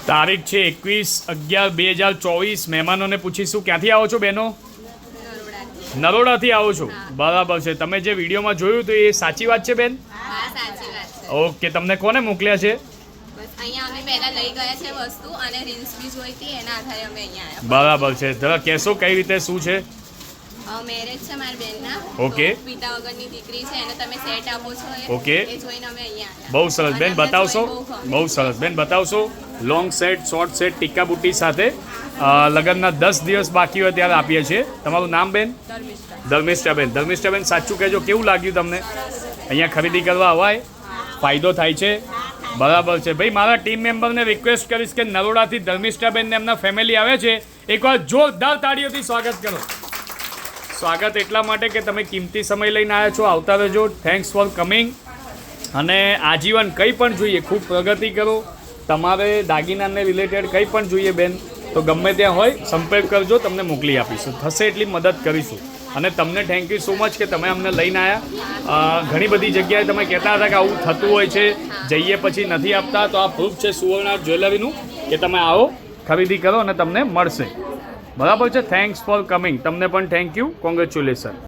તારીખ છે 21/11/2024. મહેમાનોને પૂછીશું ક્યાંથી આવો છો બહેનો? નરોડાથી આવો છો, બરાબર છે. તમે જે વિડીયોમાં જોયું તો એ સાચી વાત છે બેન? હા, સાચી વાત છે. ઓકે, તમને કોને મોકલ્યા છે? બસ અહીંયા અમે પહેલા લઈ ગયા છે વસ્તુ અને રીલ્સ બી જોઈ હતી, એના આધારે અમે અહીંયા આવ્યા. બરાબર છે. જરા કહેશો કઈ રીતે શું છે? મેરેજ છે મારી બેનના. ઓકે. તો પિતા વગરની દીકરી છે, એને તમે સેટ આપો છો ઓકે. એ જોઈને અમે અહીંયા આવ્યા. બહુ સરસ બેન, અને અમને બતાવશો? જોઈને બહુ ગમ્યું. બહુ સરસ બેન, બતાવશો? લોંગ સેટ, શોર્ટ સેટ, ટીકા બુટ્ટી સાથે લગ્નના 10 દિવસ બાકી હોય ત્યારે આપીએ છીએ. તમારું નામ બેન? ધર્મિષ્ઠા. ધર્મિષ્ઠાબેન. ધર્મિષ્ઠાબેન, સાચું કહેજો, કેવું લાગ્યું તમને? અહીંયા ખરીદી કરવા અવાય? ફાયદો થાય છે? બરાબર છે ભાઈ. મારા ટીમ મેમ્બરને રિક્વેસ્ટ કરીશ કે નરોડાથી ધર્મિષ્ઠાબેનને એમના ફેમિલી આવે છે, એકવાર જોરદાર તાળીઓથી સ્વાગત કરો. સ્વાગત એટલા માટે કે તમે કિંમતી સમય લઈને આવ્યા છો. આવતા રહેજો. Thanks for coming. અને આજીવન કંઈ પણ જોઈએ, ખૂબ પ્રગતિ કરો. તમારે દાગીનાને રિલેટેડ કંઈ પણ જોઈએ બેન, તો ગમે ત્યાં હોય સંપર્ક કરજો, તમને મોકલી આપીશું. થશે એટલી મદદ કરીશું. અને તમને થેન્ક યુ સો મચ કે તમે અમને લઈને આવ્યા. ઘણી બધી જગ્યાએ તમે કહેતા હતા કે આવું થતું હોય છે, જઈએ પછી નથી આપતા, તો આ પ્રૂફ છે સુવર્ણ જ્વેલરીનું કે તમે આવો, ખરીદી કરો અને તમને મળશે. બરાબર છે. Thanks for coming. તમને પણ થેન્ક યુ. કોંગ્રેચ્યુલેશન.